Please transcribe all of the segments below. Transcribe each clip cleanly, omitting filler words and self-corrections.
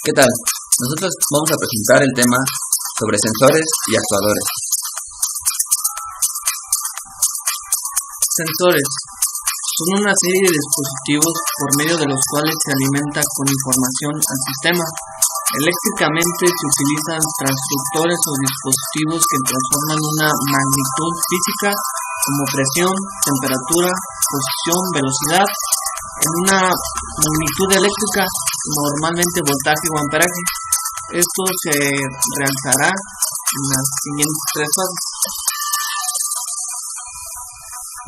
¿Qué tal? Nosotros vamos a presentar el tema sobre sensores y actuadores. Sensores son una serie de dispositivos por medio de los cuales se alimenta con información al sistema. Eléctricamente se utilizan transductores o dispositivos que transforman una magnitud física como presión, temperatura, posición, velocidad en una magnitud eléctrica, normalmente voltaje o amperaje. Esto se realizará en las siguientes tres fases.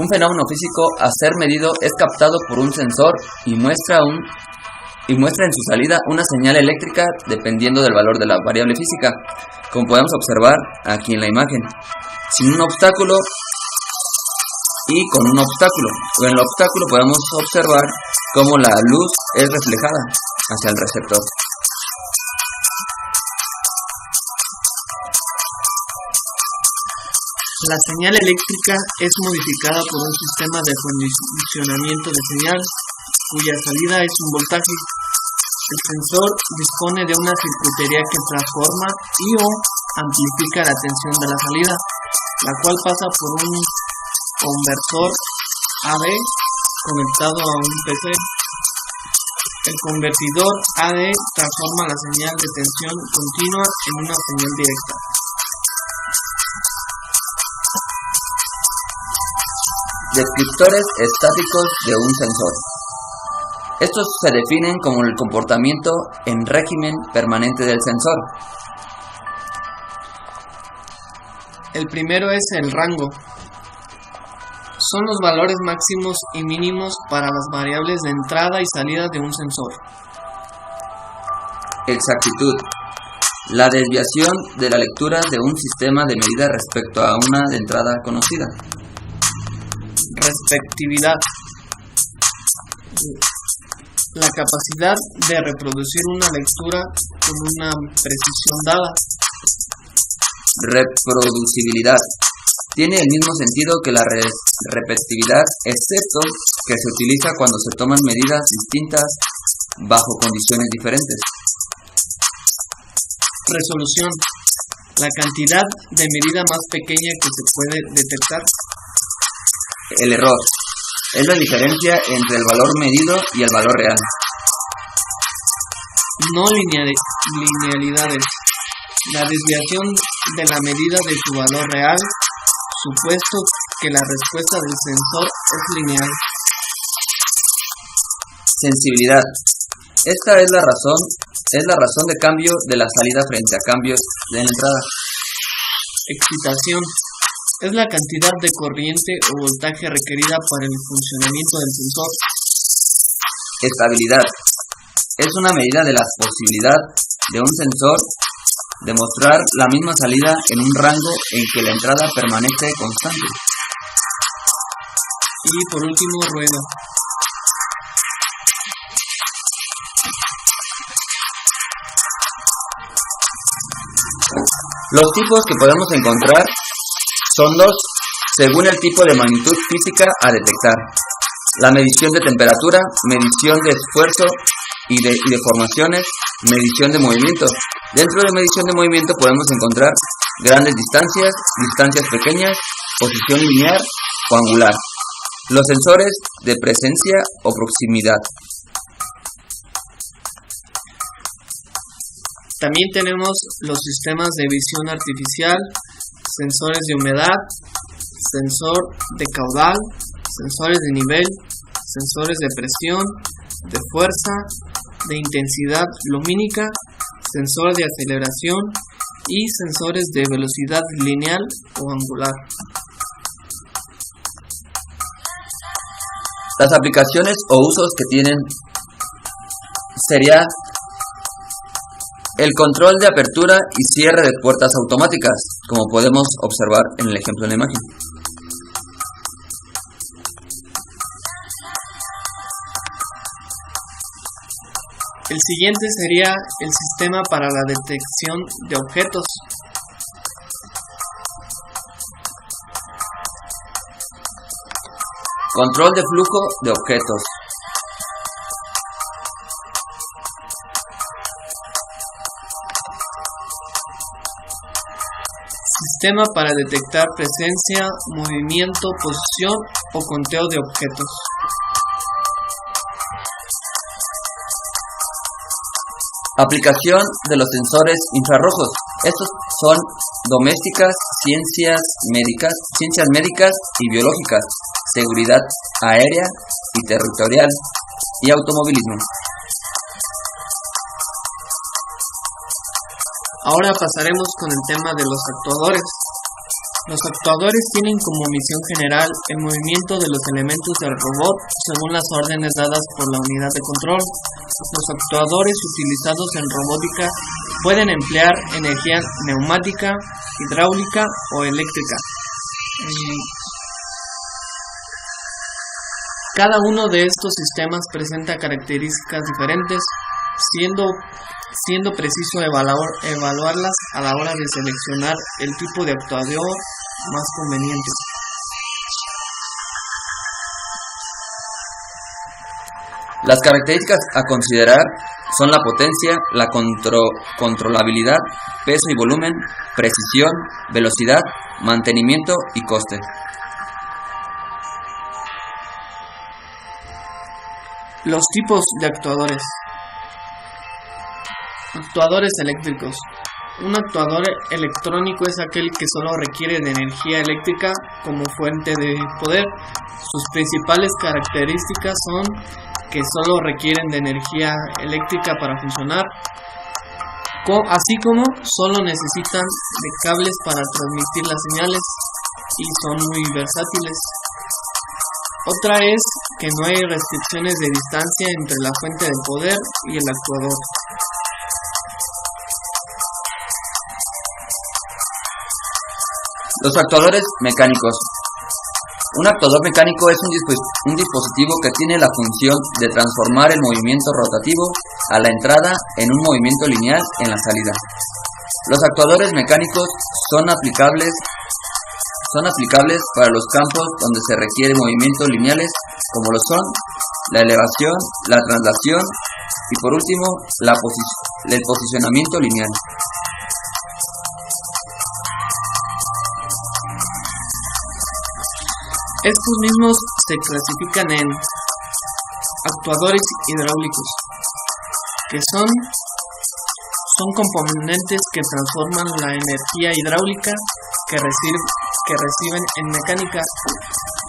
Un fenómeno físico a ser medido es captado por un sensor y muestra en su salida una señal eléctrica dependiendo del valor de la variable física, como podemos observar aquí en la imagen, sin un obstáculo y con un obstáculo. En el obstáculo podemos observar cómo la luz es reflejada hacia el receptor. La señal eléctrica es modificada por un sistema de condicionamiento de señal, cuya salida es un voltaje. El sensor dispone de una circuitería que transforma y o amplifica la tensión de la salida, la cual pasa por un conversor AC conectado a un PC. El convertidor AC transforma la señal de tensión continua en una señal directa. Descriptores estáticos de un sensor. Estos se definen como el comportamiento en régimen permanente del sensor. El primero es el rango. Son los valores máximos y mínimos para las variables de entrada y salida de un sensor. Exactitud. La desviación de la lectura de un sistema de medida respecto a una de entrada conocida. Respectividad. La capacidad de reproducir una lectura con una precisión dada. Reproducibilidad. Tiene el mismo sentido que la repetitividad, excepto que se utiliza cuando se toman medidas distintas bajo condiciones diferentes. Resolución. La cantidad de medida más pequeña que se puede detectar. El error es la diferencia entre el valor medido y el valor real. No linealidades. La desviación de la medida de su valor real, supuesto que la respuesta del sensor es lineal. Sensibilidad. Esta es la razón de cambio de la salida frente a cambios de la entrada. Excitación. Es la cantidad de corriente o voltaje requerida para el funcionamiento del sensor. Estabilidad. Es una medida de la posibilidad de un sensor de mostrar la misma salida en un rango en que la entrada permanece constante. Y por último, ruido. Los tipos que podemos encontrar son dos, según el tipo de magnitud física a detectar. La medición de temperatura, medición de esfuerzo y deformaciones, medición de movimiento. Dentro de medición de movimiento podemos encontrar grandes distancias, distancias pequeñas, posición lineal o angular. Los sensores de presencia o proximidad. También tenemos los sistemas de visión artificial, sensores de humedad, sensor de caudal, sensores de nivel, sensores de presión, de fuerza, de intensidad lumínica, sensor de aceleración y sensores de velocidad lineal o angular. Las aplicaciones o usos que tienen sería el control de apertura y cierre de puertas automáticas, como podemos observar en el ejemplo de la imagen. El siguiente sería el sistema para la detección de objetos. Control de flujo de objetos. Sistema para detectar presencia, movimiento, posición o conteo de objetos. Aplicación de los sensores infrarrojos. Estos son domésticas, ciencias médicas y biológicas, seguridad aérea y territorial y automovilismo. Ahora pasaremos con el tema de los actuadores. Los actuadores tienen como misión general el movimiento de los elementos del robot según las órdenes dadas por la unidad de control. Los actuadores utilizados en robótica pueden emplear energía neumática, hidráulica o eléctrica. Cada uno de estos sistemas presenta características diferentes, siendo preciso evaluarlas a la hora de seleccionar el tipo de actuador más conveniente. Las características a considerar son la potencia, la controlabilidad, peso y volumen, precisión, velocidad, mantenimiento y coste. Los tipos de actuadores. Actuadores eléctricos. Un actuador electrónico es aquel que solo requiere de energía eléctrica como fuente de poder. Sus principales características son que solo requieren de energía eléctrica para funcionar, así como solo necesitan de cables para transmitir las señales y son muy versátiles. Otra es que no hay restricciones de distancia entre la fuente de poder y el actuador. Los actuadores mecánicos. Un actuador mecánico es un dispositivo que tiene la función de transformar el movimiento rotativo a la entrada en un movimiento lineal en la salida. Los actuadores mecánicos son aplicables para los campos donde se requiere movimientos lineales, como lo son la elevación, la traslación y por último el posicionamiento lineal. Estos mismos se clasifican en actuadores hidráulicos, que son componentes que transforman la energía hidráulica que reciben en mecánica.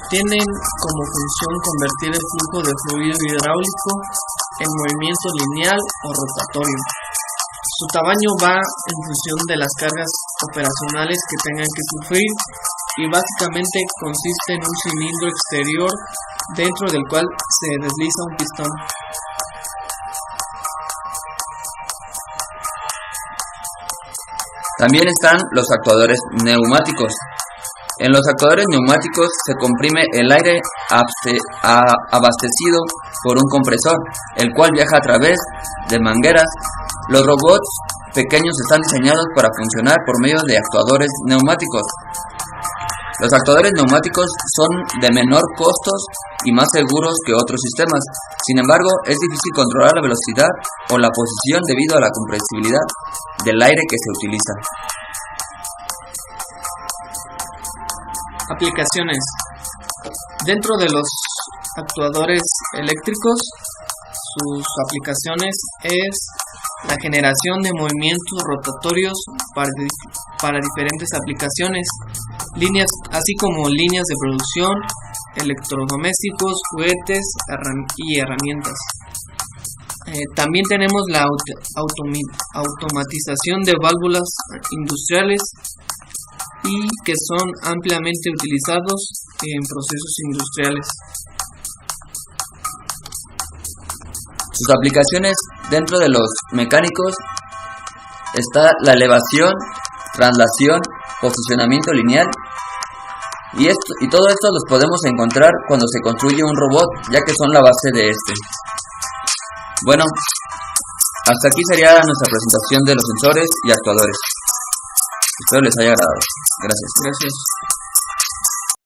Tienen como función convertir el flujo de fluido hidráulico en movimiento lineal o rotatorio. Su tamaño va en función de las cargas operacionales que tengan que sufrir y básicamente consiste en un cilindro exterior dentro del cual se desliza un pistón. También están los actuadores neumáticos. En los actuadores neumáticos se comprime el aire abastecido por un compresor, el cual viaja a través de mangueras. Los robots pequeños están diseñados para funcionar por medio de actuadores neumáticos. Los actuadores neumáticos son de menor costos y más seguros que otros sistemas. Sin embargo, es difícil controlar la velocidad o la posición debido a la compresibilidad del aire que se utiliza. Aplicaciones. Dentro de los actuadores eléctricos, sus aplicaciones es la generación de movimientos rotatorios para diferentes aplicaciones, así como líneas de producción, electrodomésticos, juguetes y herramientas. También tenemos la automatización de válvulas industriales y que son ampliamente utilizados en procesos industriales. Sus aplicaciones dentro de los mecánicos está la elevación, traslación, posicionamiento lineal y todo esto los podemos encontrar cuando se construye un robot, ya que son la base de este. Bueno, hasta aquí sería nuestra presentación de los sensores y actuadores. Espero les haya agradado. Gracias.